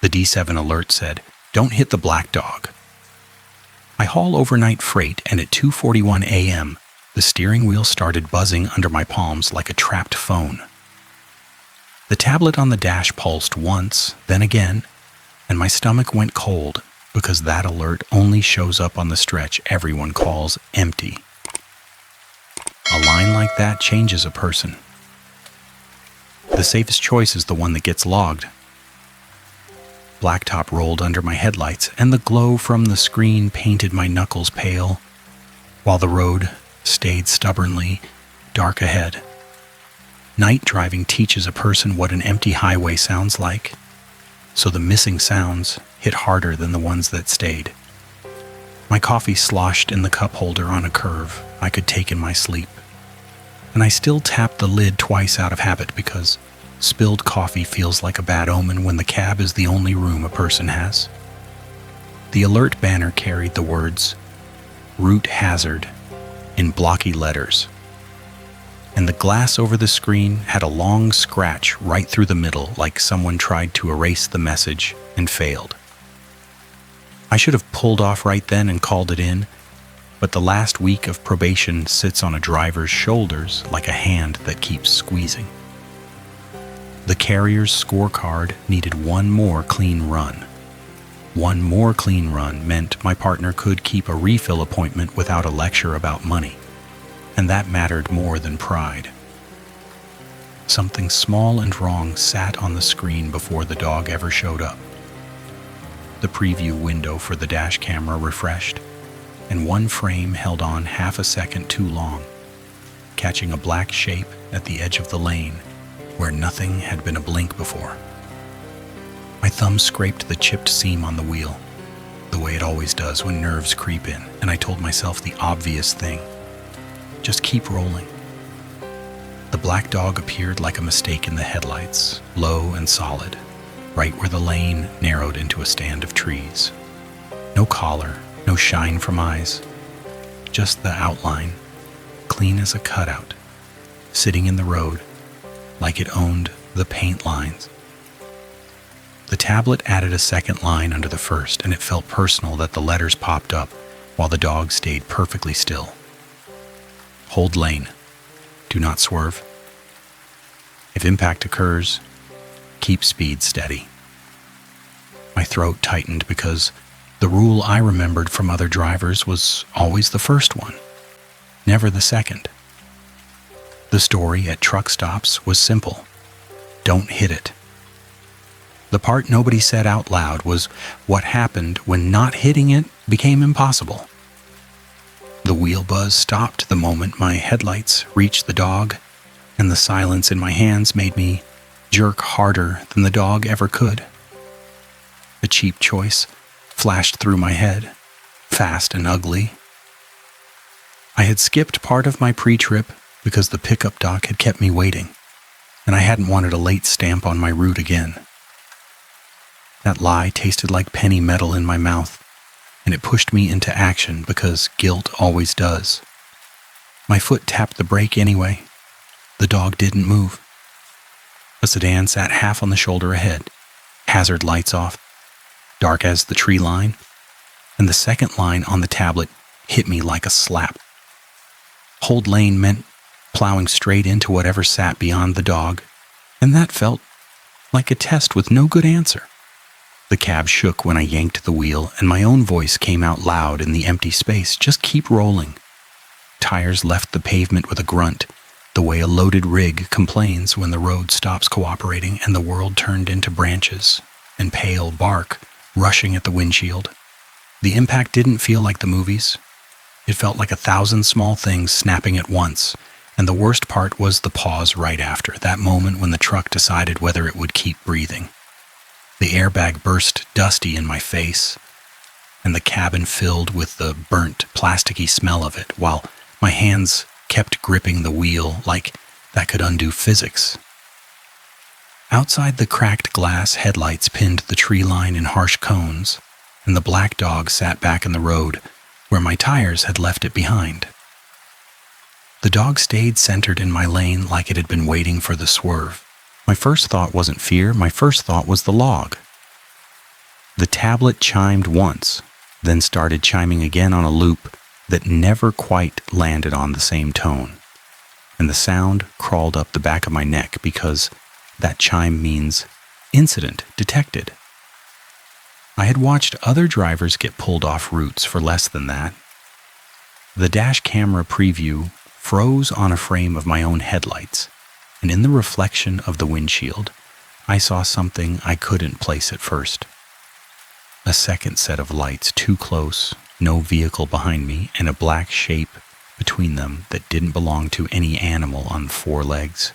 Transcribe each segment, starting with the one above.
The D7 alert said, "Don't hit the black dog." I haul overnight freight, and at 2:41 a.m., the steering wheel started buzzing under my palms like a trapped phone. The tablet on the dash pulsed once, then again, and my stomach went cold because that alert only shows up on the stretch everyone calls empty. A line like that changes a person. The safest choice is the one that gets logged. Blacktop rolled under my headlights, and the glow from the screen painted my knuckles pale, while the road stayed stubbornly dark ahead. Night driving teaches a person what an empty highway sounds like, so the missing sounds hit harder than the ones that stayed. My coffee sloshed in the cup holder on a curve I could take in my sleep, and I still tapped the lid twice out of habit because spilled coffee feels like a bad omen when the cab is the only room a person has. The alert banner carried the words, "Route Hazard," in blocky letters, and the glass over the screen had a long scratch right through the middle like someone tried to erase the message and failed. I should have pulled off right then and called it in, but the last week of probation sits on a driver's shoulders like a hand that keeps squeezing. The carrier's scorecard needed one more clean run. One more clean run meant my partner could keep a refill appointment without a lecture about money, and that mattered more than pride. Something small and wrong sat on the screen before the dog ever showed up. The preview window for the dash camera refreshed, and one frame held on half a second too long, catching a black shape at the edge of the lane where nothing had been a blink before. My thumb scraped the chipped seam on the wheel, the way it always does when nerves creep in, and I told myself the obvious thing: just keep rolling. The black dog appeared like a mistake in the headlights, low and solid, right where the lane narrowed into a stand of trees. No collar, no shine from eyes, just the outline, clean as a cutout, sitting in the road like it owned the paint lines. The tablet added a second line under the first, and it felt personal that the letters popped up while the dog stayed perfectly still. Hold lane. Do not swerve. If impact occurs, keep speed steady. My throat tightened because the rule I remembered from other drivers was always the first one, never the second. The story at truck stops was simple: don't hit it. The part nobody said out loud was what happened when not hitting it became impossible. The wheel buzz stopped the moment my headlights reached the dog, and the silence in my hands made me jerk harder than the dog ever could. A cheap choice flashed through my head, fast and ugly. I had skipped part of my pre-trip because the pickup dock had kept me waiting, and I hadn't wanted a late stamp on my route again. That lie tasted like penny metal in my mouth, and it pushed me into action because guilt always does. My foot tapped the brake anyway. The dog didn't move. A sedan sat half on the shoulder ahead, hazard lights off, dark as the tree line, and the second line on the tablet hit me like a slap. Hold lane meant plowing straight into whatever sat beyond the dog, and that felt like a test with no good answer. The cab shook when I yanked the wheel, and my own voice came out loud in the empty space: just keep rolling. Tires left the pavement with a grunt, the way a loaded rig complains when the road stops cooperating and the world turned into branches and pale bark rushing at the windshield. The impact didn't feel like the movies. It felt like 1,000 small things snapping at once, and the worst part was the pause right after, that moment when the truck decided whether it would keep breathing. The airbag burst dusty in my face, and the cabin filled with the burnt, plasticky smell of it, while my hands kept gripping the wheel like that could undo physics. Outside the cracked glass, headlights pinned the tree line in harsh cones, and the black dog sat back in the road where my tires had left it behind. The dog stayed centered in my lane like it had been waiting for the swerve. My first thought wasn't fear, my first thought was the log. tablet chimed once, then started chiming again on a loop that never quite landed on the same tone, and the sound crawled up the back of my neck because that chime means incident detected. I had watched other drivers get pulled off routes for less than that. The dash camera preview froze on a frame of my own headlights, and in the reflection of the windshield, I saw something I couldn't place at first. A second set of lights too close, no vehicle behind me, and a black shape between them that didn't belong to any animal on 4 legs.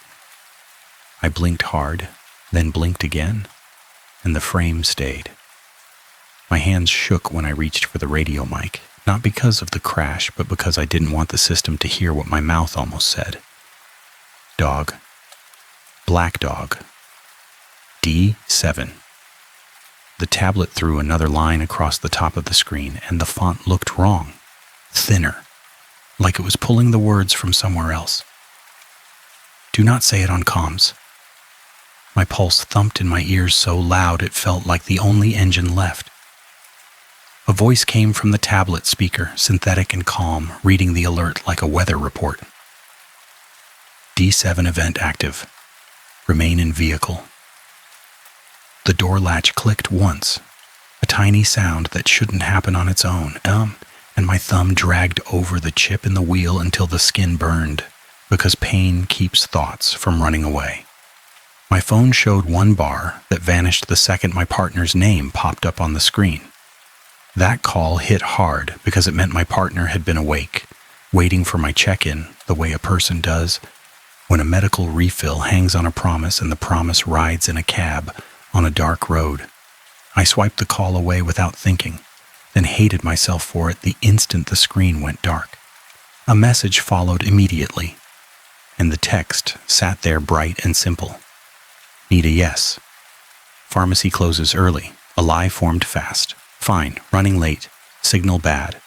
I blinked hard, then blinked again, and the frame stayed. My hands shook when I reached for the radio mic, not because of the crash, but because I didn't want the system to hear what my mouth almost said. Dog. Black dog. D7. The tablet threw another line across the top of the screen, and the font looked wrong. Thinner. Like it was pulling the words from somewhere else. Do not say it on comms. My pulse thumped in my ears so loud it felt like the only engine left. A voice came from the tablet speaker, synthetic and calm, reading the alert like a weather report. D7 event active. Remain in vehicle. The door latch clicked once, a tiny sound that shouldn't happen on its own, and my thumb dragged over the chip in the wheel until the skin burned, because pain keeps thoughts from running away. My phone showed 1 bar that vanished the second my partner's name popped up on the screen. That call hit hard because it meant my partner had been awake, waiting for my check-in the way a person does when a medical refill hangs on a promise and the promise rides in a cab on a dark road. I swiped the call away without thinking, then hated myself for it the instant the screen went dark. A message followed immediately, and the text sat there bright and simple. Need a yes. Pharmacy closes early. A lie formed fast. Fine, running late. Signal bad.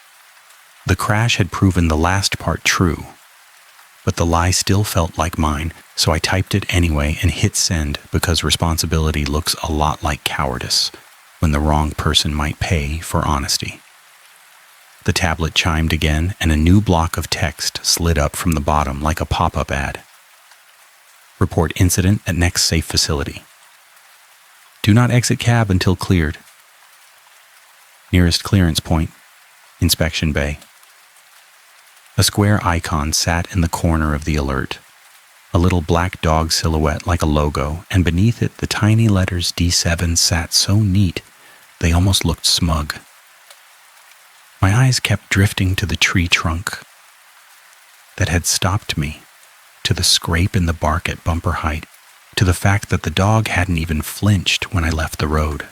The crash had proven the last part true, but the lie still felt like mine, so I typed it anyway and hit send because responsibility looks a lot like cowardice when the wrong person might pay for honesty. The tablet chimed again, and a new block of text slid up from the bottom like a pop-up ad. Report incident at next safe facility. Do not exit cab until cleared. Nearest clearance point, inspection bay. A square icon sat in the corner of the alert, a little black dog silhouette like a logo, and beneath it the tiny letters D7 sat so neat they almost looked smug. My eyes kept drifting to the tree trunk that had stopped me, to the scrape in the bark at bumper height, to the fact that the dog hadn't even flinched when I left the road.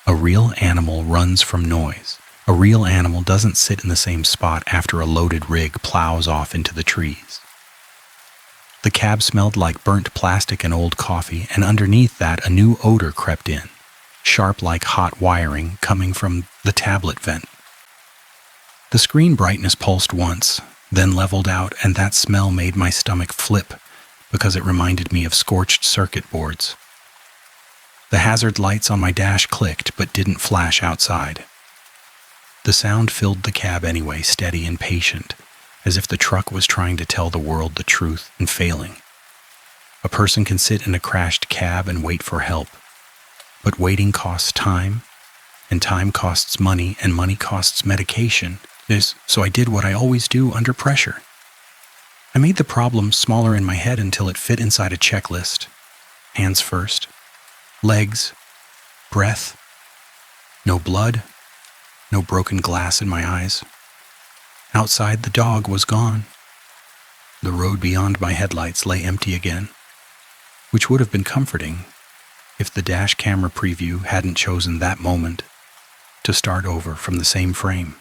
A real animal runs from noise. A real animal doesn't sit in the same spot after a loaded rig plows off into the trees. The cab smelled like burnt plastic and old coffee, and underneath that a new odor crept in, sharp like hot wiring coming from the tablet vent. The screen brightness pulsed once, then leveled out, and that smell made my stomach flip because it reminded me of scorched circuit boards. The hazard lights on my dash clicked but didn't flash outside. The sound filled the cab anyway, steady and patient, as if the truck was trying to tell the world the truth and failing. A person can sit in a crashed cab and wait for help, but waiting costs time, and time costs money, and money costs medication. So I did what I always do under pressure. I made the problem smaller in my head until it fit inside a checklist. Hands first. Legs. Breath. No blood. No broken glass in my eyes. Outside, the dog was gone. The road beyond my headlights lay empty again, which would have been comforting if the dash camera preview hadn't chosen that moment to start over from the same frame.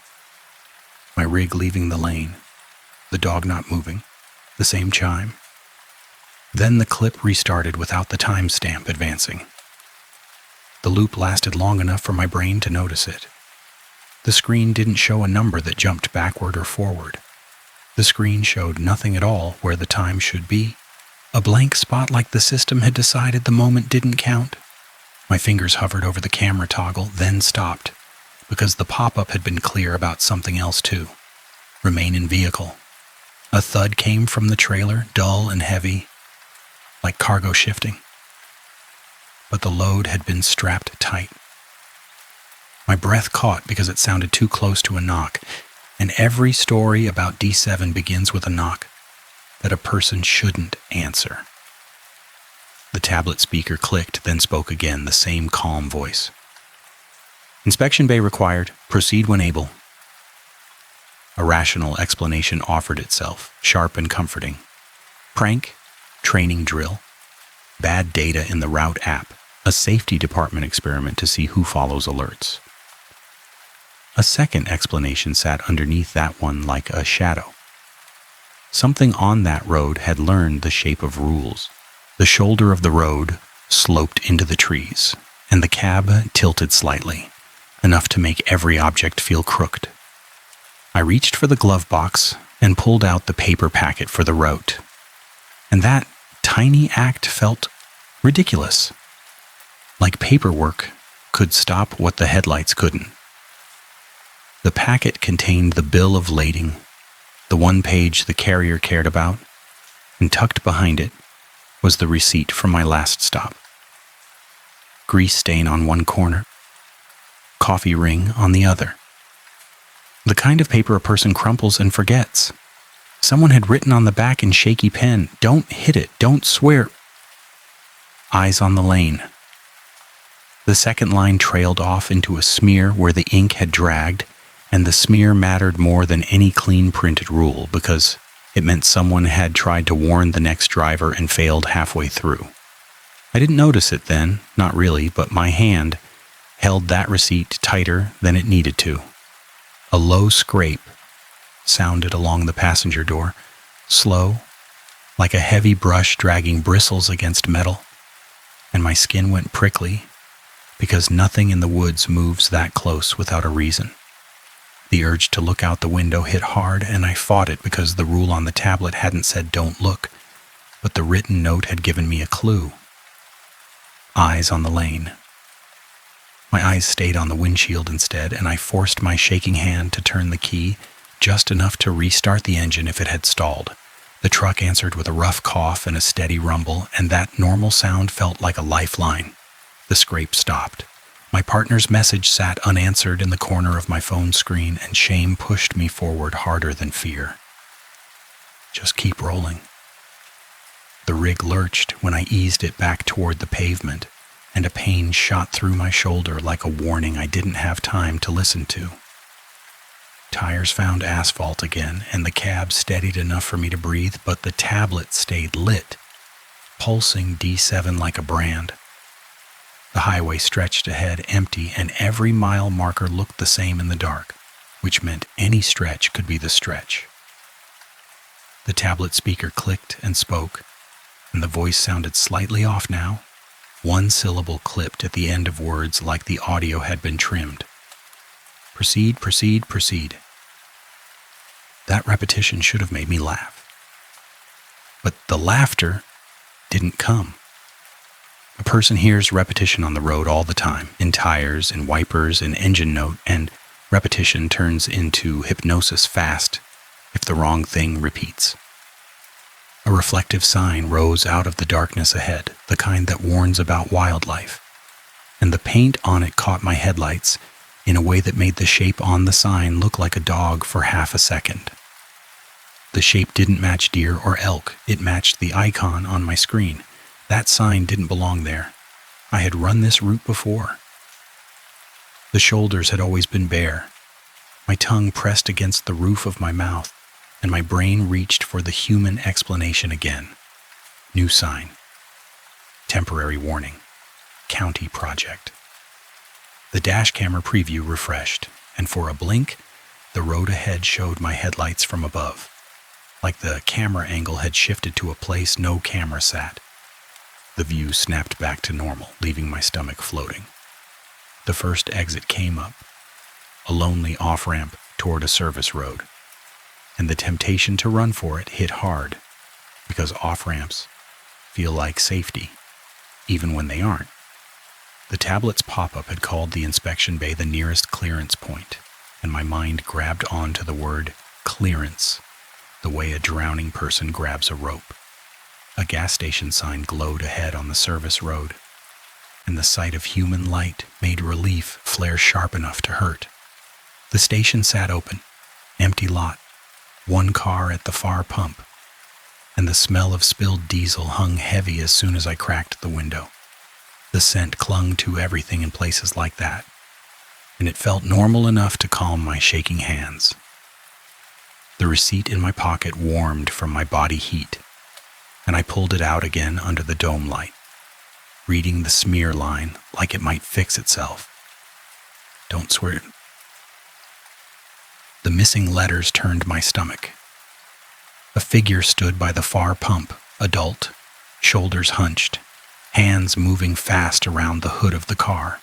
My rig leaving the lane, the dog not moving, the same chime. Then the clip restarted without the timestamp advancing. The loop lasted long enough for my brain to notice it. The screen didn't show a number that jumped backward or forward. The screen showed nothing at all where the time should be. A blank spot like the system had decided the moment didn't count. My fingers hovered over the camera toggle, then stopped, because the pop-up had been clear about something else too. Remain in vehicle. A thud came from the trailer, dull and heavy, like cargo shifting. But the load had been strapped tight. My breath caught because it sounded too close to a knock, and every story about D7 begins with a knock that a person shouldn't answer. The tablet speaker clicked, then spoke again, the same calm voice. Inspection bay required. Proceed when able. A rational explanation offered itself, sharp and comforting. Prank, training drill, bad data in the route app, a safety department experiment to see who follows alerts. A second explanation sat underneath that one like a shadow. Something on that road had learned the shape of rules. The shoulder of the road sloped into the trees, and the cab tilted slightly, enough to make every object feel crooked. I reached for the glove box and pulled out the paper packet for the route. And that tiny act felt ridiculous. Like paperwork could stop what the headlights couldn't. The packet contained the bill of lading, the one page the carrier cared about, and tucked behind it was the receipt from my last stop. Grease stain on one corner, coffee ring on the other. The kind of paper a person crumples and forgets. Someone had written on the back in shaky pen, "Don't hit it, don't swear." Eyes on the lane. The second line trailed off into a smear where the ink had dragged, and the smear mattered more than any clean printed rule because it meant someone had tried to warn the next driver and failed halfway through. I didn't notice it then, not really, but my hand held that receipt tighter than it needed to. A low scrape sounded along the passenger door, slow, like a heavy brush dragging bristles against metal, and my skin went prickly because nothing in the woods moves that close without a reason. The urge to look out the window hit hard, and I fought it because the rule on the tablet hadn't said "don't look," but the written note had given me a clue. Eyes on the lane. My eyes stayed on the windshield instead, and I forced my shaking hand to turn the key just enough to restart the engine if it had stalled. The truck answered with a rough cough and a steady rumble, and that normal sound felt like a lifeline. The scrape stopped. My partner's message sat unanswered in the corner of my phone screen, and shame pushed me forward harder than fear. Just keep rolling. The rig lurched when I eased it back toward the pavement, and a pain shot through my shoulder like a warning I didn't have time to listen to. Tires found asphalt again, and the cab steadied enough for me to breathe, but the tablet stayed lit, pulsing D7 like a brand. The highway stretched ahead empty, and every mile marker looked the same in the dark, which meant any stretch could be the stretch. The tablet speaker clicked and spoke, and the voice sounded slightly off now, one syllable clipped at the end of words like the audio had been trimmed. Proceed, proceed, proceed. That repetition should have made me laugh. But the laughter didn't come. A person hears repetition on the road all the time, in tires, in wipers, in engine note, and repetition turns into hypnosis fast if the wrong thing repeats. A reflective sign rose out of the darkness ahead, the kind that warns about wildlife, and the paint on it caught my headlights in a way that made the shape on the sign look like a dog for half a second. The shape didn't match deer or elk, it matched the icon on my screen. That sign didn't belong there. I had run this route before. The shoulders had always been bare. My tongue pressed against the roof of my mouth, and my brain reached for the human explanation again. New sign. Temporary warning. County project. The dash camera preview refreshed, and for a blink, the road ahead showed my headlights from above, like the camera angle had shifted to a place no camera sat. The view snapped back to normal, leaving my stomach floating. The first exit came up, a lonely off-ramp toward a service road, and the temptation to run for it hit hard, because off-ramps feel like safety, even when they aren't. The tablet's pop-up had called the inspection bay the nearest clearance point, and my mind grabbed onto the word clearance, the way a drowning person grabs a rope. A gas station sign glowed ahead on the service road, and the sight of human light made relief flare sharp enough to hurt. The station sat open, empty lot, one car at the far pump, and the smell of spilled diesel hung heavy as soon as I cracked the window. The scent clung to everything in places like that, and it felt normal enough to calm my shaking hands. The receipt in my pocket warmed from my body heat, and I pulled it out again under the dome light, reading the smear line like it might fix itself. Don't swear. The missing letters turned my stomach. A figure stood by the far pump, adult, shoulders hunched, hands moving fast around the hood of the car.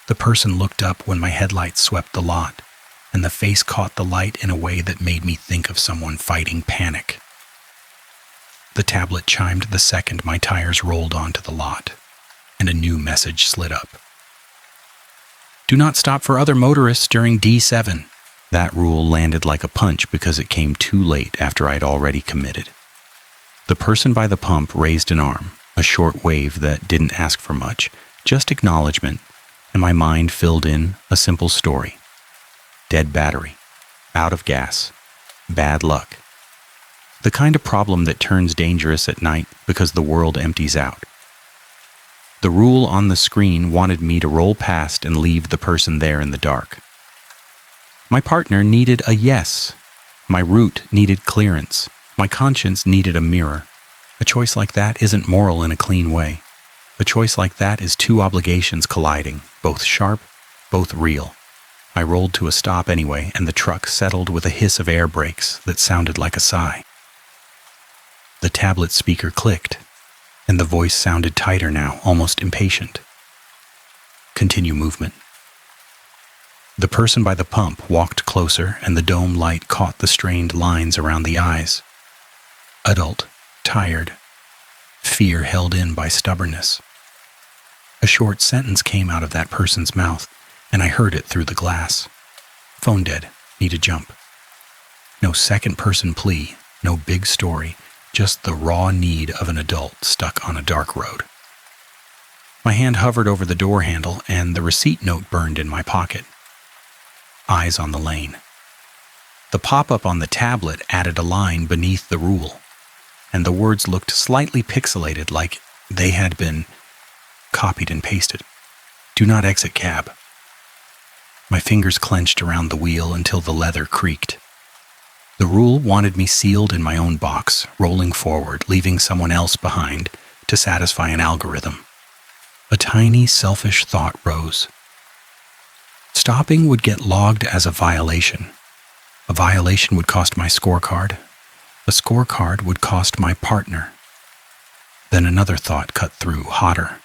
The person looked up when my headlights swept the lot, and the face caught the light in a way that made me think of someone fighting panic. The tablet chimed the second my tires rolled onto the lot, and a new message slid up. Do not stop for other motorists during D7. That rule landed like a punch because it came too late after I'd already committed. The person by the pump raised an arm, a short wave that didn't ask for much, just acknowledgement, and my mind filled in a simple story. Dead battery, out of gas, bad luck. The kind of problem that turns dangerous at night because the world empties out. The rule on the screen wanted me to roll past and leave the person there in the dark. My partner needed a yes. My route needed clearance. My conscience needed a mirror. A choice like that isn't moral in a clean way. A choice like that is two obligations colliding, both sharp, both real. I rolled to a stop anyway, and the truck settled with a hiss of air brakes that sounded like a sigh. The tablet speaker clicked, and the voice sounded tighter now, almost impatient. Continue movement. The person by the pump walked closer, and the dome light caught the strained lines around the eyes. Adult, tired, fear held in by stubbornness. A short sentence came out of that person's mouth, and I heard it through the glass. Phone dead, need a jump. No second-person plea, no big story, just the raw need of an adult stuck on a dark road. My hand hovered over the door handle, and the receipt note burned in my pocket. Eyes on the lane. The pop-up on the tablet added a line beneath the rule, and the words looked slightly pixelated, like they had been copied and pasted. Do not exit cab. My fingers clenched around the wheel until the leather creaked. The rule wanted me sealed in my own box, rolling forward, leaving someone else behind to satisfy an algorithm. A tiny, selfish thought rose. Stopping would get logged as a violation. A violation would cost my scorecard. A scorecard would cost my partner. Then another thought cut through, hotter.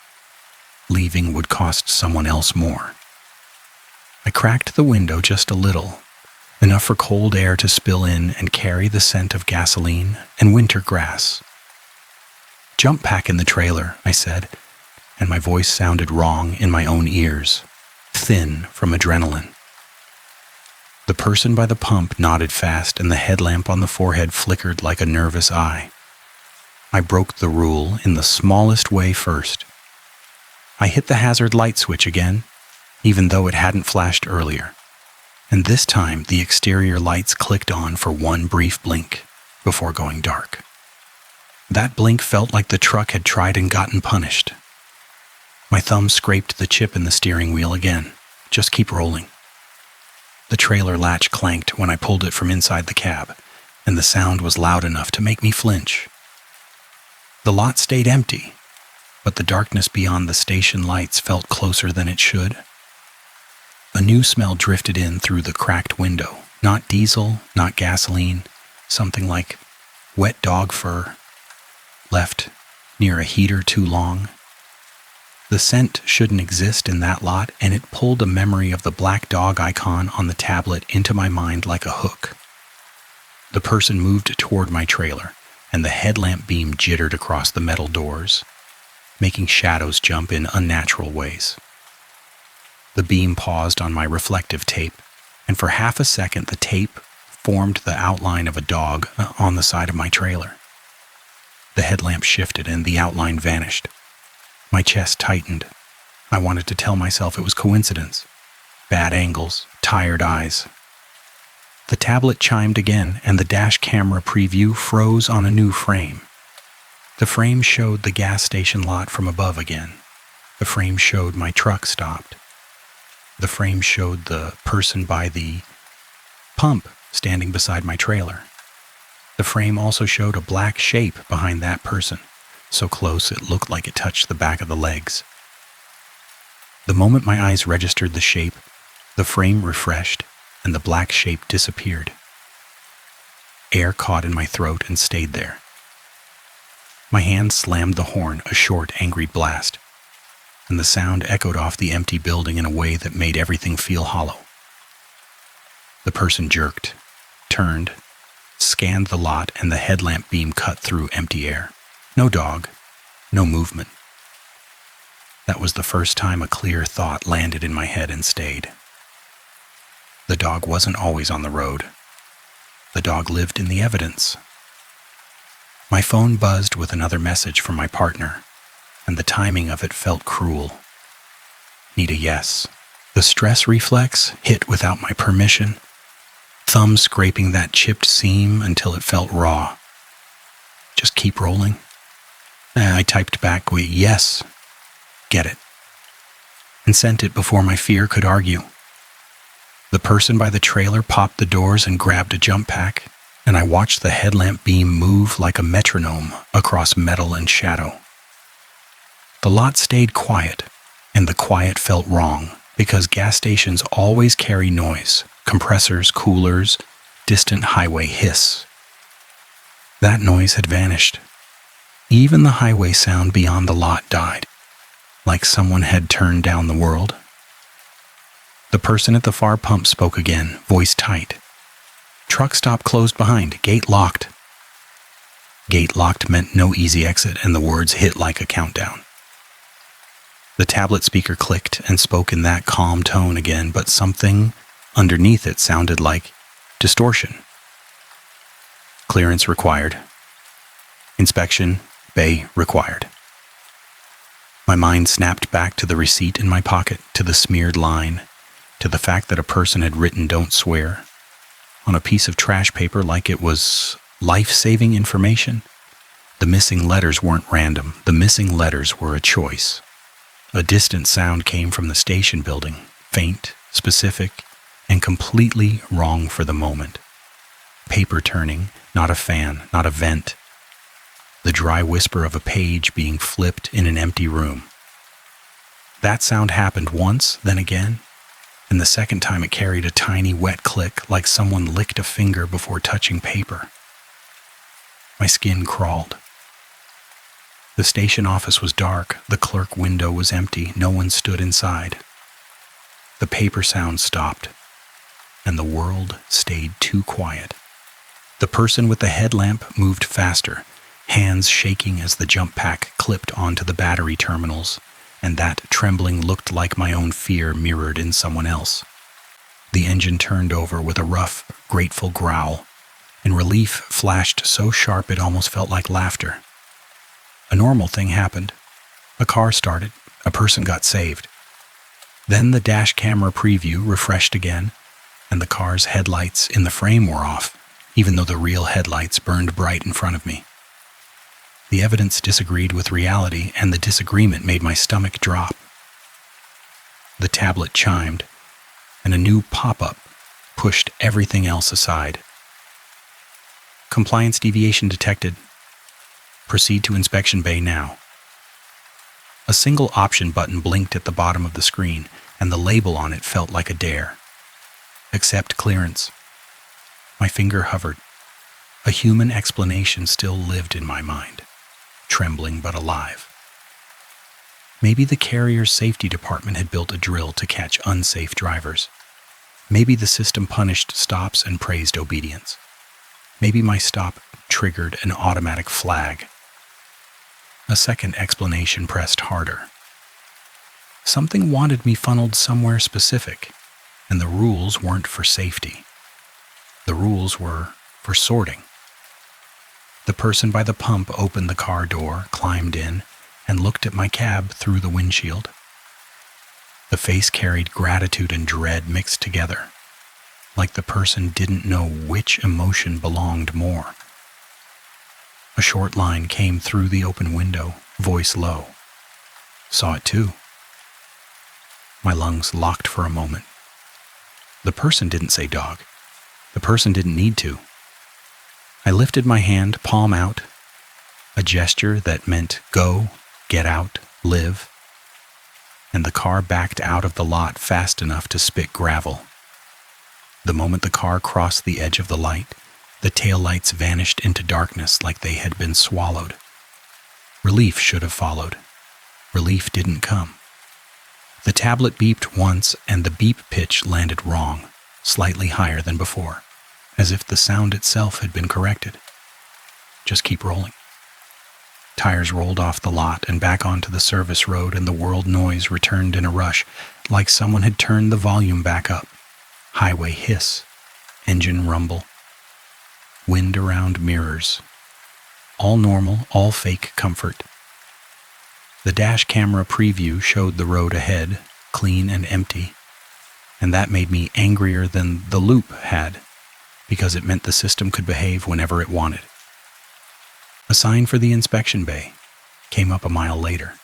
Leaving would cost someone else more. I cracked the window just a little, enough for cold air to spill in and carry the scent of gasoline and winter grass. Jump pack in the trailer, I said, and my voice sounded wrong in my own ears, thin from adrenaline. The person by the pump nodded fast, and the headlamp on the forehead flickered like a nervous eye. I broke the rule in the smallest way first. I hit the hazard light switch again, even though it hadn't flashed earlier. And this time the exterior lights clicked on for one brief blink before going dark. That blink felt like the truck had tried and gotten punished. My thumb scraped the chip in the steering wheel again. Just keep rolling. The trailer latch clanked when I pulled it from inside the cab, and the sound was loud enough to make me flinch. The lot stayed empty, but the darkness beyond the station lights felt closer than it should. A new smell drifted in through the cracked window. Not diesel, not gasoline, something like wet dog fur, left near a heater too long. The scent shouldn't exist in that lot, and it pulled a memory of the black dog icon on the tablet into my mind like a hook. The person moved toward my trailer, and the headlamp beam jittered across the metal doors. making shadows jump in unnatural ways. The beam paused on my reflective tape, and for half a second the tape formed the outline of a dog on the side of my trailer. The headlamp shifted and the outline vanished. My chest tightened. I wanted to tell myself it was coincidence. Bad angles, tired eyes. The tablet chimed again, and the dash camera preview froze on a new frame. The frame showed the gas station lot from above again. The frame showed my truck stopped. The frame showed the person by the pump standing beside my trailer. The frame also showed a black shape behind that person, so close it looked like it touched the back of the legs. The moment my eyes registered the shape, the frame refreshed and the black shape disappeared. Air caught in my throat and stayed there. My hand slammed the horn, a short, angry blast, and the sound echoed off the empty building in a way that made everything feel hollow. The person jerked, turned, scanned the lot, and the headlamp beam cut through empty air. No dog, no movement. That was the first time a clear thought landed in my head and stayed. The dog wasn't always on the road. The dog lived in the evidence. My phone buzzed with another message from my partner, and the timing of it felt cruel. Need a yes. The stress reflex hit without my permission, thumb scraping that chipped seam until it felt raw. Just keep rolling. I typed back, yes, get it, and sent it before my fear could argue. The person by the trailer popped the doors and grabbed a jump pack, and I watched the headlamp beam move like a metronome across metal and shadow. The lot stayed quiet, and the quiet felt wrong, because gas stations always carry noise, compressors, coolers, distant highway hiss. That noise had vanished. Even the highway sound beyond the lot died, like someone had turned down the world. The person at the far pump spoke again, voice tight. Truck stop closed behind, gate locked. Gate locked meant no easy exit, and the words hit like a countdown. The tablet speaker clicked and spoke in that calm tone again, but something underneath it sounded like distortion. Clearance required. Inspection bay required. My mind snapped back to the receipt in my pocket, to the smeared line, to the fact that a person had written "Don't swear" on a piece of trash paper like it was life-saving information. The missing letters weren't random. The missing letters were a choice. A distant sound came from the station building, faint, specific, and completely wrong for the moment. Paper turning, not a fan, not a vent. The dry whisper of a page being flipped in an empty room. That sound happened once, then again, and the second time it carried a tiny wet click like someone licked a finger before touching paper. My skin crawled. The station office was dark, the clerk window was empty, no one stood inside. The paper sound stopped, and the world stayed too quiet. The person with the headlamp moved faster, hands shaking as the jump pack clipped onto the battery terminals, and that trembling looked like my own fear mirrored in someone else. The engine turned over with a rough, grateful growl, and relief flashed so sharp it almost felt like laughter. A normal thing happened. A car started. A person got saved. Then the dash camera preview refreshed again, and the car's headlights in the frame were off, even though the real headlights burned bright in front of me. The evidence disagreed with reality, and the disagreement made my stomach drop. The tablet chimed, and a new pop-up pushed everything else aside. Compliance deviation detected. Proceed to inspection bay now. A single option button blinked at the bottom of the screen, and the label on it felt like a dare. Accept clearance. My finger hovered. A human explanation still lived in my mind, trembling but alive. Maybe the carrier's safety department had built a drill to catch unsafe drivers. Maybe the system punished stops and praised obedience. Maybe my stop triggered an automatic flag. A second explanation pressed harder. Something wanted me funneled somewhere specific, and the rules weren't for safety. The rules were for sorting. The person by the pump opened the car door, climbed in, and looked at my cab through the windshield. The face carried gratitude and dread mixed together, like the person didn't know which emotion belonged more. A short line came through the open window, voice low. Saw it too. My lungs locked for a moment. The person didn't say dog. The person didn't need to. I lifted my hand, palm out, a gesture that meant go, get out, live, and the car backed out of the lot fast enough to spit gravel. The moment the car crossed the edge of the light, the taillights vanished into darkness like they had been swallowed. Relief should have followed. Relief didn't come. The tablet beeped once, and the beep pitch landed wrong, slightly higher than before, as if the sound itself had been corrected. Just keep rolling. Tires rolled off the lot and back onto the service road, and the world noise returned in a rush, like someone had turned the volume back up. Highway hiss, engine rumble, wind around mirrors. All normal, all fake comfort. The dash camera preview showed the road ahead, clean and empty, and that made me angrier than the loop had, because it meant the system could behave whenever it wanted. A sign for the inspection bay came up a mile later,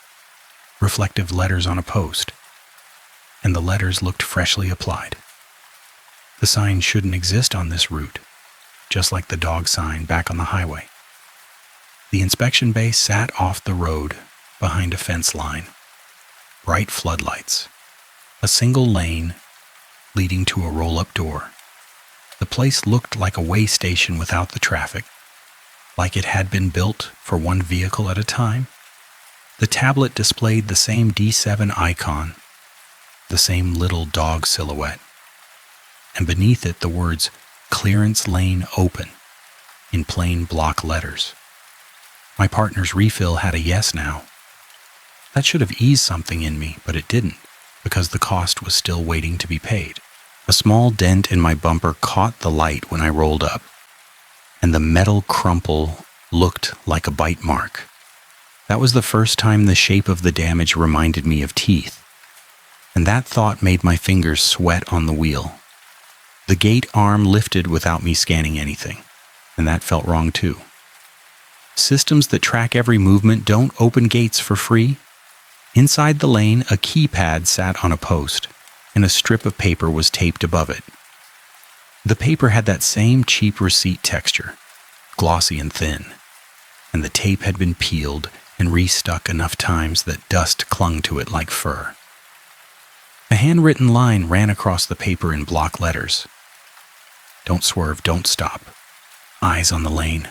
reflective letters on a post, and the letters looked freshly applied. The sign shouldn't exist on this route, just like the dog sign back on the highway. The inspection bay sat off the road behind a fence line, bright floodlights, a single lane leading to a roll-up door. The place looked like a way station without the traffic, like it had been built for one vehicle at a time. The tablet displayed the same D7 icon, the same little dog silhouette, and beneath it the words, "Clearance lane open," in plain block letters. My partner's refill had a yes now. That should have eased something in me, but it didn't, because the cost was still waiting to be paid. A small dent in my bumper caught the light when I rolled up, and the metal crumple looked like a bite mark. That was the first time the shape of the damage reminded me of teeth, and that thought made my fingers sweat on the wheel. The gate arm lifted without me scanning anything, and that felt wrong too. Systems that track every movement don't open gates for free. Inside the lane, a keypad sat on a post, and a strip of paper was taped above it. The paper had that same cheap receipt texture, glossy and thin, and the tape had been peeled and restuck enough times that dust clung to it like fur. A handwritten line ran across the paper in block letters. "Don't swerve, don't stop. Eyes on the lane."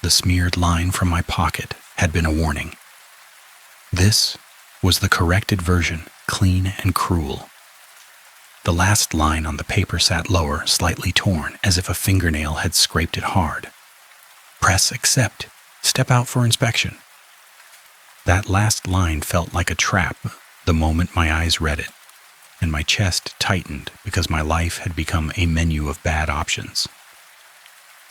The smeared line from my pocket had been a warning. This was the corrected version, clean and cruel. The last line on the paper sat lower, slightly torn, as if a fingernail had scraped it hard. "Press accept. Step out for inspection." That last line felt like a trap the moment my eyes read it, and my chest tightened because my life had become a menu of bad options.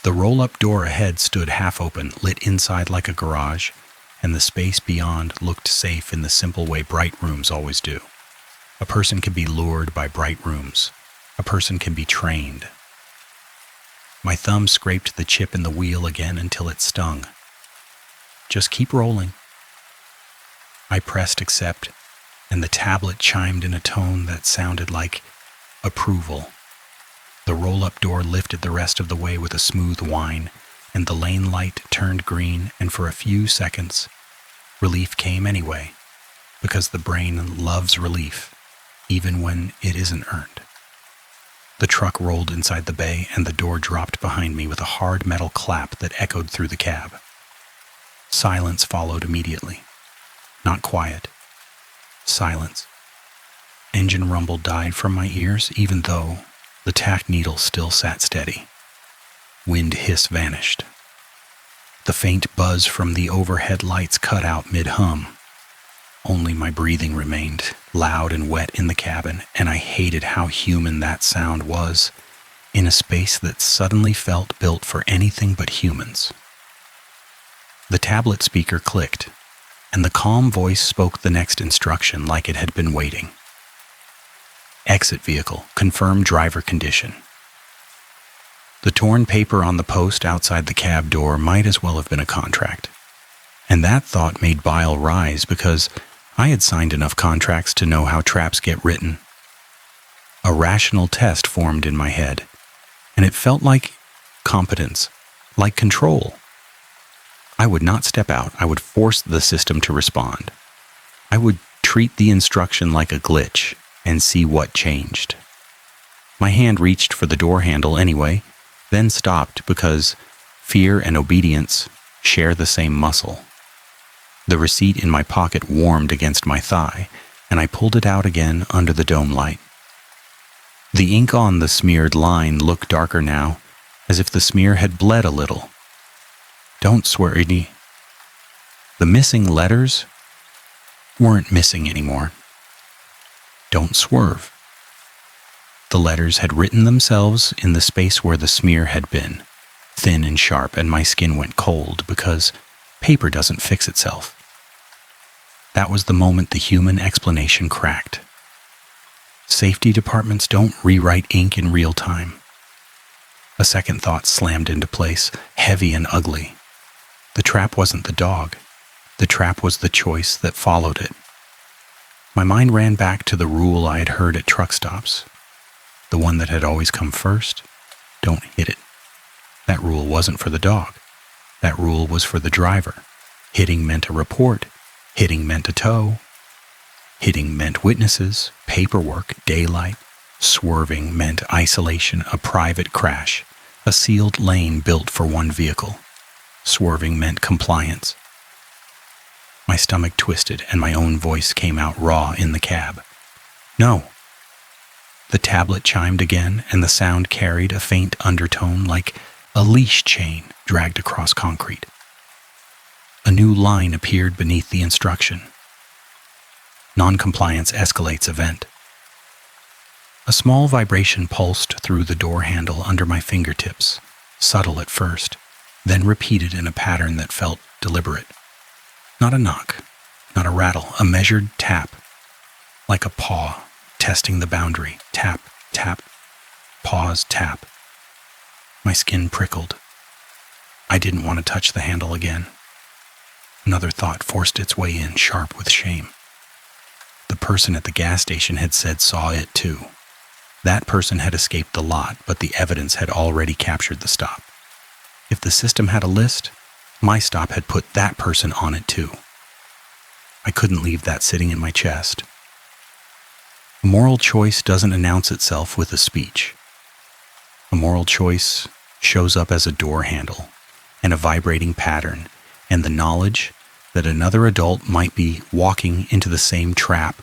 The roll-up door ahead stood half open, lit inside like a garage, and the space beyond looked safe in the simple way bright rooms always do. A person can be lured by bright rooms. A person can be trained. My thumb scraped the chip in the wheel again until it stung. "Just keep rolling." I pressed accept, and the tablet chimed in a tone that sounded like approval. The roll-up door lifted the rest of the way with a smooth whine, and the lane light turned green, and for a few seconds, relief came anyway, because the brain loves relief, even when it isn't earned. The truck rolled inside the bay, and the door dropped behind me with a hard metal clap that echoed through the cab. Silence followed immediately. Not quiet. Silence. Engine rumble died from my ears, even though the tack needle still sat steady. Wind hiss vanished. The faint buzz from the overhead lights cut out mid-hum. Only my breathing remained, loud and wet in the cabin, and I hated how human that sound was, in a space that suddenly felt built for anything but humans. The tablet speaker clicked, and the calm voice spoke the next instruction like it had been waiting. Exit vehicle, confirm driver condition. The torn paper on the post outside the cab door might as well have been a contract. And that thought made bile rise because I had signed enough contracts to know how traps get written. A rational test formed in my head, and it felt like competence, like control. I would not step out. I would force the system to respond. I would treat the instruction like a glitch and see what changed. My hand reached for the door handle anyway, then stopped because fear and obedience share the same muscle. The receipt in my pocket warmed against my thigh, and I pulled it out again under the dome light. The ink on the smeared line looked darker now, as if the smear had bled a little. Don't swear, Edie. The missing letters weren't missing anymore. Don't swerve. The letters had written themselves in the space where the smear had been, thin and sharp, and my skin went cold because paper doesn't fix itself. That was the moment the human explanation cracked. Safety departments don't rewrite ink in real time. A second thought slammed into place, heavy and ugly. The trap wasn't the dog. The trap was the choice that followed it. My mind ran back to the rule I had heard at truck stops. The one that had always come first: don't hit it. That rule wasn't for the dog. That rule was for the driver. Hitting meant a report. Hitting meant a tow. Hitting meant witnesses, paperwork, daylight. Swerving meant isolation, a private crash, a sealed lane built for one vehicle. Swerving meant compliance. My stomach twisted and my own voice came out raw in the cab. No. The tablet chimed again, and the sound carried a faint undertone like a leash chain dragged across concrete. A new line appeared beneath the instruction. Noncompliance escalates event. A small vibration pulsed through the door handle under my fingertips, subtle at first, then repeated in a pattern that felt deliberate. Not a knock, not a rattle, a measured tap, like a paw, testing the boundary. Tap, tap, pause, tap. My skin prickled. I didn't want to touch the handle again. Another thought forced its way in, sharp with shame. The person at the gas station had said saw it too. That person had escaped the lot, but the evidence had already captured the stop. If the system had a list, my stop had put that person on it too. I couldn't leave that sitting in my chest. A moral choice doesn't announce itself with a speech. A moral choice shows up as a door handle and a vibrating pattern and the knowledge that another adult might be walking into the same trap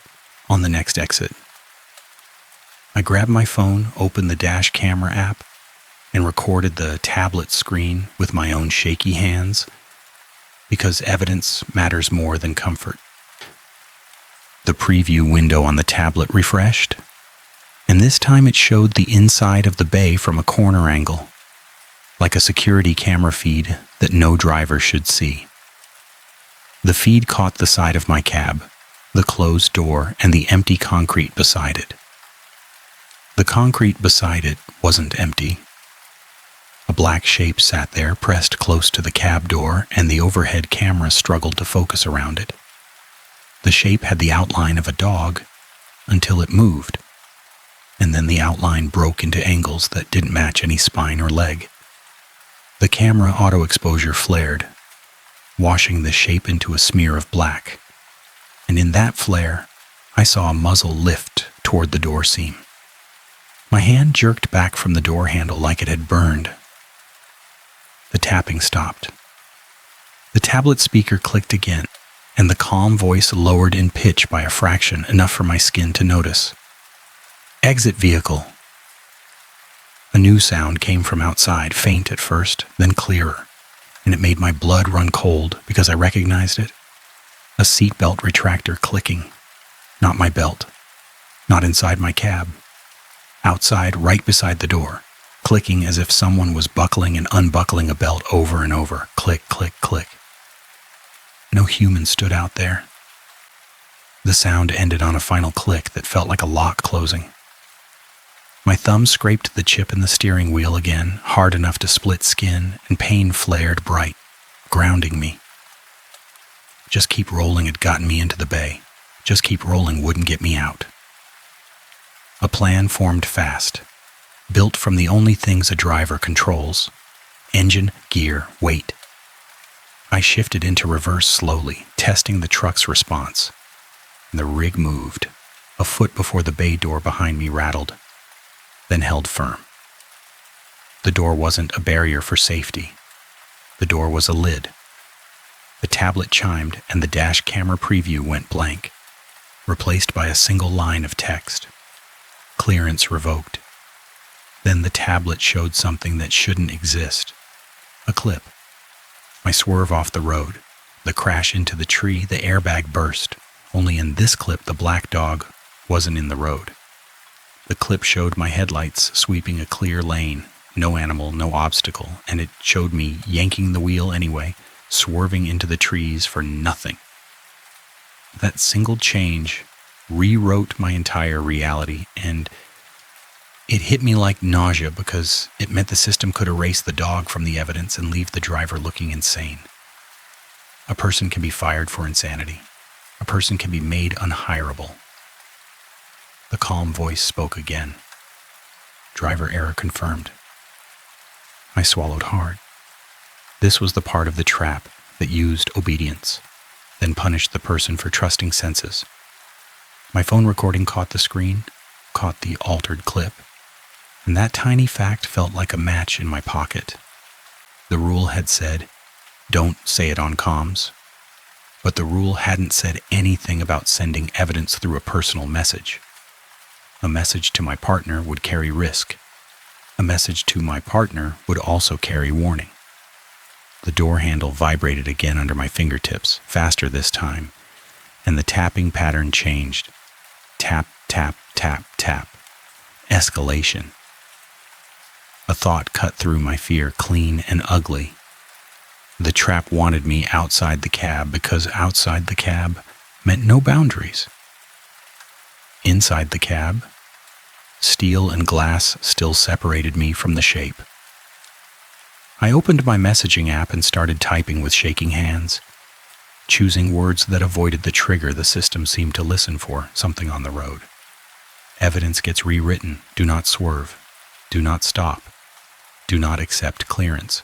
on the next exit. I grabbed my phone, opened the dash camera app, and recorded the tablet screen with my own shaky hands, because evidence matters more than comfort. The preview window on the tablet refreshed, and this time it showed the inside of the bay from a corner angle, like a security camera feed that no driver should see. The feed caught the side of my cab, the closed door, and the empty concrete beside it. The concrete beside it wasn't empty. A black shape sat there, pressed close to the cab door, and the overhead camera struggled to focus around it. The shape had the outline of a dog until it moved, and then the outline broke into angles that didn't match any spine or leg. The camera auto exposure flared, washing the shape into a smear of black, and in that flare, I saw a muzzle lift toward the door seam. My hand jerked back from the door handle like it had burned. The tapping stopped. The tablet speaker clicked again, and the calm voice lowered in pitch by a fraction, enough for my skin to notice. Exit vehicle. A new sound came from outside, faint at first, then clearer. and it made my blood run cold because I recognized it. A seatbelt retractor clicking. Not my belt. Not inside my cab. Outside, right beside the door, clicking as if someone was buckling and unbuckling a belt over and over. Click, click, click. No human stood out there. The sound ended on a final click that felt like a lock closing. My thumb scraped the chip in the steering wheel again, hard enough to split skin, and pain flared bright, grounding me. Just keep rolling had gotten me into the bay. Just keep rolling wouldn't get me out. A plan formed fast, built from the only things a driver controls: engine, gear, weight. I shifted into reverse slowly, testing the truck's response. The rig moved, a foot before the bay door behind me rattled, then held firm. The door wasn't a barrier for safety. The door was a lid. The tablet chimed and the dash camera preview went blank, replaced by a single line of text. Clearance revoked. Then the tablet showed something that shouldn't exist. A clip. My swerve off the road, the crash into the tree, the airbag burst. Only in this clip the black dog wasn't in the road. The clip showed my headlights sweeping a clear lane, no animal, no obstacle, and it showed me yanking the wheel anyway, swerving into the trees for nothing. That single change rewrote my entire reality, and it hit me like nausea because it meant the system could erase the dog from the evidence and leave the driver looking insane. A person can be fired for insanity. A person can be made unhireable. The calm voice spoke again. Driver error confirmed. I swallowed hard. This was the part of the trap that used obedience, then punished the person for trusting senses. My phone recording caught the screen, caught the altered clip, and that tiny fact felt like a match in my pocket. The rule had said, don't say it on comms, but the rule hadn't said anything about sending evidence through a personal message. A message to my partner would carry risk. A message to my partner would also carry warning. The door handle vibrated again under my fingertips, faster this time, and the tapping pattern changed. Tap, tap, tap, tap. Escalation. A thought cut through my fear, clean and ugly. The trap wanted me outside the cab because outside the cab meant no boundaries. Inside the cab, steel and glass still separated me from the shape. I opened my messaging app and started typing with shaking hands, choosing words that avoided the trigger the system seemed to listen for, something on the road. Evidence gets rewritten. Do not swerve. Do not stop. Do not accept clearance.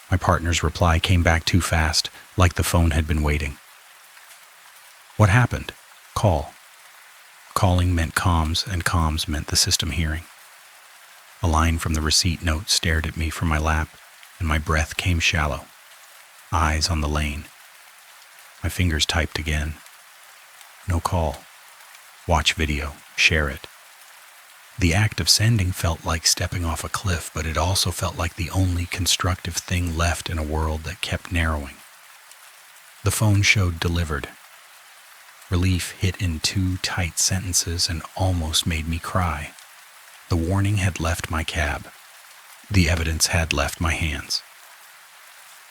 My partner's reply came back too fast, like the phone had been waiting. What happened? Call. Calling meant comms, and comms meant the system hearing. A line from the receipt note stared at me from my lap, and my breath came shallow. Eyes on the lane. My fingers typed again. No call. Watch video. Share it. The act of sending felt like stepping off a cliff, but it also felt like the only constructive thing left in a world that kept narrowing. The phone showed delivered. Relief hit in 2 tight sentences and almost made me cry. The warning had left my cab. The evidence had left my hands.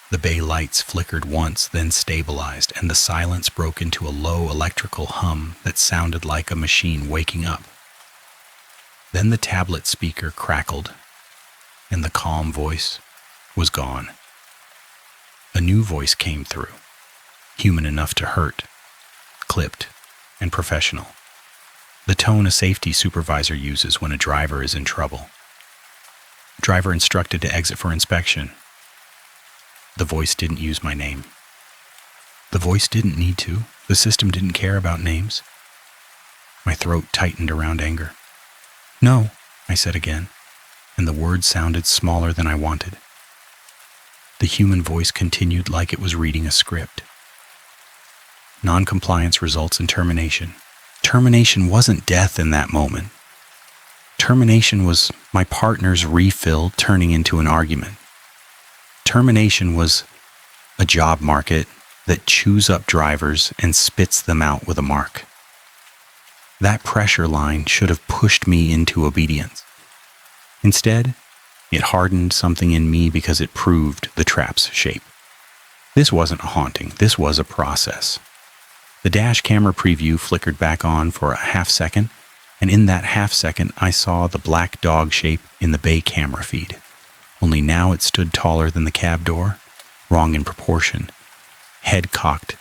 The bay lights flickered once, then stabilized, and the silence broke into a low electrical hum that sounded like a machine waking up. Then the tablet speaker crackled, and the calm voice was gone. A new voice came through, human enough to hurt, clipped, and professional. The tone a safety supervisor uses when a driver is in trouble. Driver instructed to exit for inspection. The voice didn't use my name. The voice didn't need to. The system didn't care about names. My throat tightened around anger. No, I said again, and the words sounded smaller than I wanted. The human voice continued like it was reading a script. Non-compliance results in termination. Termination wasn't death in that moment. Termination was my partner's refill turning into an argument. termination was a job market that chews up drivers and spits them out with a mark. That pressure line should have pushed me into obedience. Instead, it hardened something in me because it proved the trap's shape. This wasn't a haunting, this was a process. The dash camera preview flickered back on for a half second, and in that half second I saw the black dog shape in the bay camera feed. Only now it stood taller than the cab door, wrong in proportion, head cocked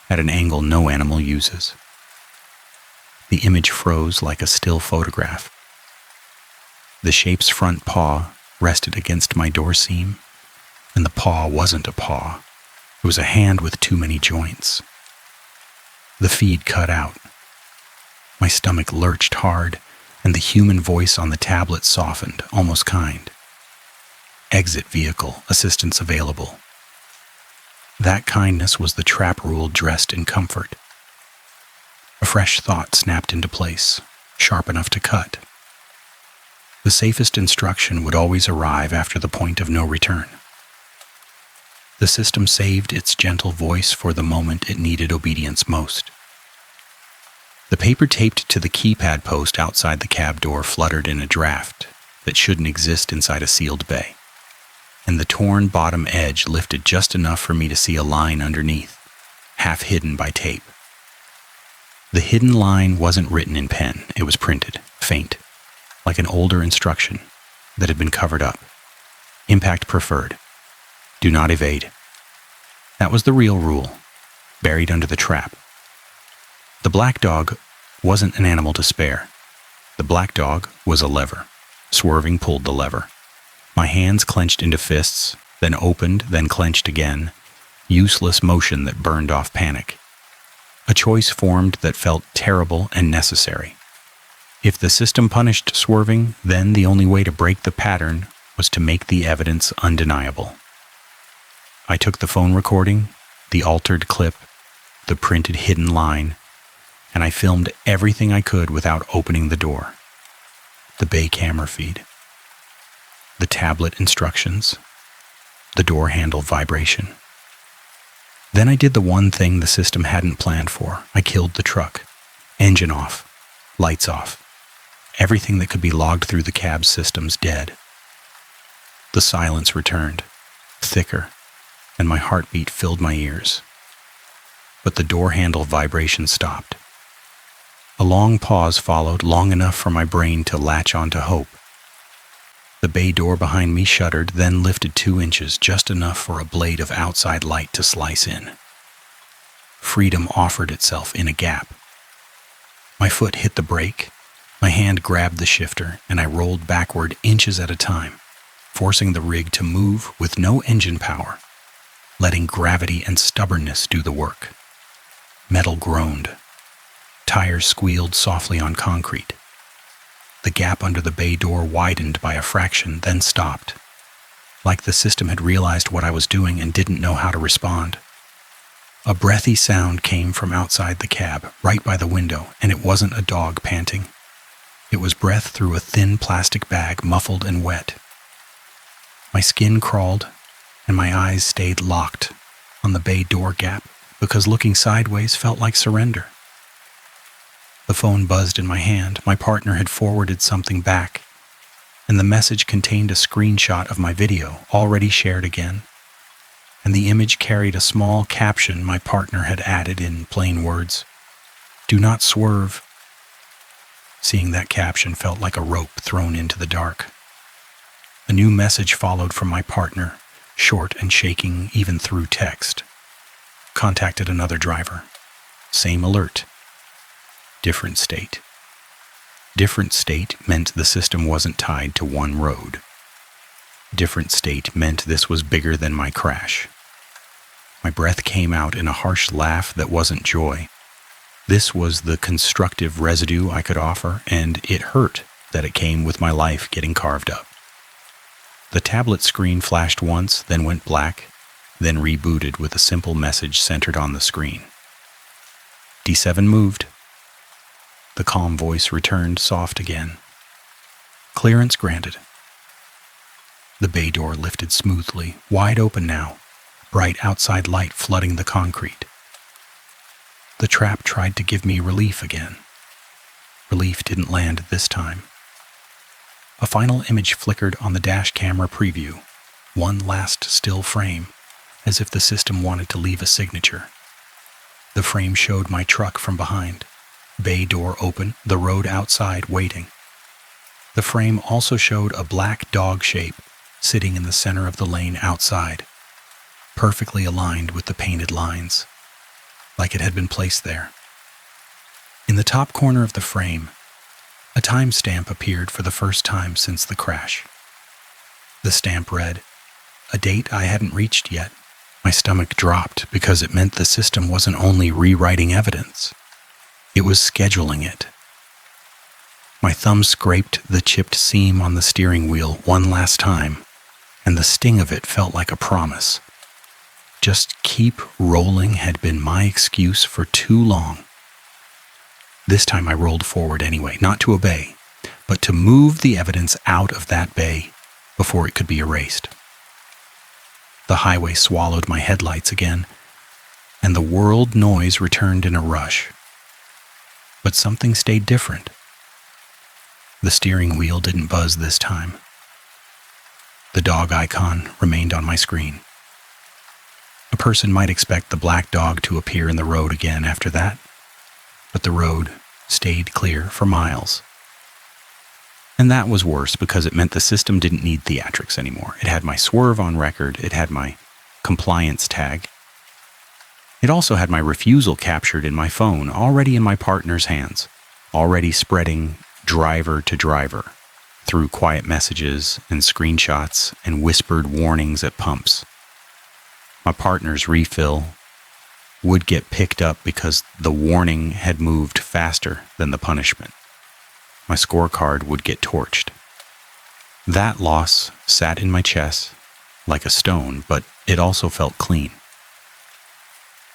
at an angle no animal uses. The image froze like a still photograph. The shape's front paw rested against my door seam, and the paw wasn't a paw. It was a hand with too many joints. The feed cut out. My stomach lurched hard, and the human voice on the tablet softened, almost kind. Exit vehicle, assistance available. That kindness was the trap rule dressed in comfort. A fresh thought snapped into place, sharp enough to cut. The safest instruction would always arrive after the point of no return. The system saved its gentle voice for the moment it needed obedience most. The paper taped to the keypad post outside the cab door fluttered in a draft that shouldn't exist inside a sealed bay, and the torn bottom edge lifted just enough for me to see a line underneath, half hidden by tape. The hidden line wasn't written in pen, it was printed, faint, like an older instruction that had been covered up. Impact preferred. Do not evade. That was the real rule, buried under the trap. The black dog wasn't an animal to spare. The black dog was a lever. Swerving pulled the lever. My hands clenched into fists, then opened, then clenched again. Useless motion that burned off panic. A choice formed that felt terrible and necessary. If the system punished swerving, then the only way to break the pattern was to make the evidence undeniable. I took the phone recording, the altered clip, the printed hidden line, and I filmed everything I could without opening the door. The bay camera feed, the tablet instructions, the door handle vibration. Then I did the one thing the system hadn't planned for. I killed the truck. Engine off, lights off. Everything that could be logged through the cab's systems dead. The silence returned, thicker, and my heartbeat filled my ears. But the door handle vibration stopped. A long pause followed, long enough for my brain to latch onto hope. The bay door behind me shuttered, then lifted 2 inches, just enough for a blade of outside light to slice in. Freedom offered itself in a gap. My foot hit the brake, my hand grabbed the shifter, and I rolled backward inches at a time, forcing the rig to move with no engine power, letting gravity and stubbornness do the work. Metal groaned. Tires squealed softly on concrete. The gap under the bay door widened by a fraction, then stopped, like the system had realized what I was doing and didn't know how to respond. A breathy sound came from outside the cab, right by the window, and it wasn't a dog panting. It was breath through a thin plastic bag, muffled and wet. My skin crawled, and my eyes stayed locked on the bay door gap because looking sideways felt like surrender. The phone buzzed in my hand. My partner had forwarded something back, and the message contained a screenshot of my video, already shared again, and the image carried a small caption my partner had added in plain words. Do not swerve. Seeing that caption felt like a rope thrown into the dark. A new message followed from my partner, short and shaking even through text. Contacted another driver. Same alert. Different state. Different state meant the system wasn't tied to one road. Different state meant this was bigger than my crash. My breath came out in a harsh laugh that wasn't joy. This was the constructive residue I could offer, and it hurt that it came with my life getting carved up. The tablet screen flashed once, then went black, then rebooted with a simple message centered on the screen. D7 moved. The calm voice returned soft again. Clearance granted. The bay door lifted smoothly, wide open now, bright outside light flooding the concrete. The trap tried to give me relief again. Relief didn't land this time. A final image flickered on the dash camera preview, one last still frame, as if the system wanted to leave a signature. The frame showed my truck from behind, bay door open, the road outside waiting. The frame also showed a black dog shape sitting in the center of the lane outside, perfectly aligned with the painted lines, like it had been placed there. In the top corner of the frame, a timestamp appeared for the first time since the crash. The stamp read, a date I hadn't reached yet. My stomach dropped because it meant the system wasn't only rewriting evidence, it was scheduling it. My thumb scraped the chipped seam on the steering wheel one last time, and the sting of it felt like a promise. Just keep rolling had been my excuse for too long. This time I rolled forward anyway, not to obey, but to move the evidence out of that bay before it could be erased. The highway swallowed my headlights again, and the world noise returned in a rush. But something stayed different. The steering wheel didn't buzz this time. The dog icon remained on my screen. A person might expect the black dog to appear in the road again after that, but the road stayed clear for miles. And that was worse because it meant the system didn't need theatrics anymore. It had my Swerve on record, it had my compliance tag. It also had my refusal captured in my phone, already in my partner's hands, already spreading driver to driver through quiet messages and screenshots and whispered warnings at pumps. My partner's refill would get picked up because the warning had moved faster than the punishment. My scorecard would get torched. That loss sat in my chest like a stone, but it also felt clean.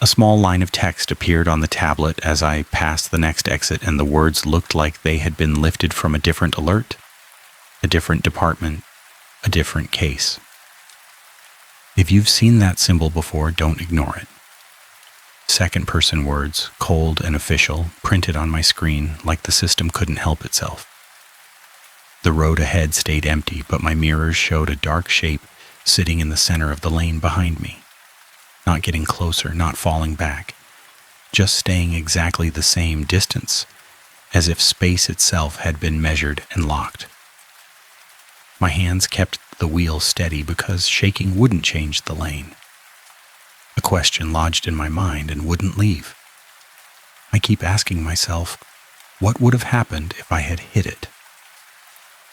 A small line of text appeared on the tablet as I passed the next exit, and the words looked like they had been lifted from a different alert, a different department, a different case. If you've seen that symbol before, don't ignore it. Second-person words, cold and official, printed on my screen like the system couldn't help itself. The road ahead stayed empty, but my mirrors showed a dark shape sitting in the center of the lane behind me. Not getting closer, not falling back, just staying exactly the same distance, as if space itself had been measured and locked. My hands kept the wheel steady because shaking wouldn't change the lane. A question lodged in my mind and wouldn't leave. I keep asking myself, what would have happened if I had hit it?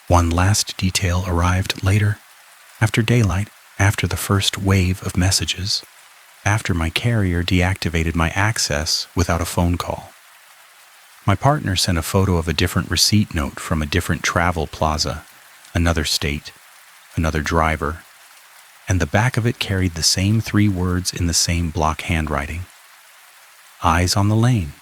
One last detail arrived later, after daylight, after the first wave of messages, after my carrier deactivated my access without a phone call. My partner sent a photo of a different receipt note from a different travel plaza, another state, another driver, and the back of it carried the same 3 words in the same block handwriting. Eyes on the lane.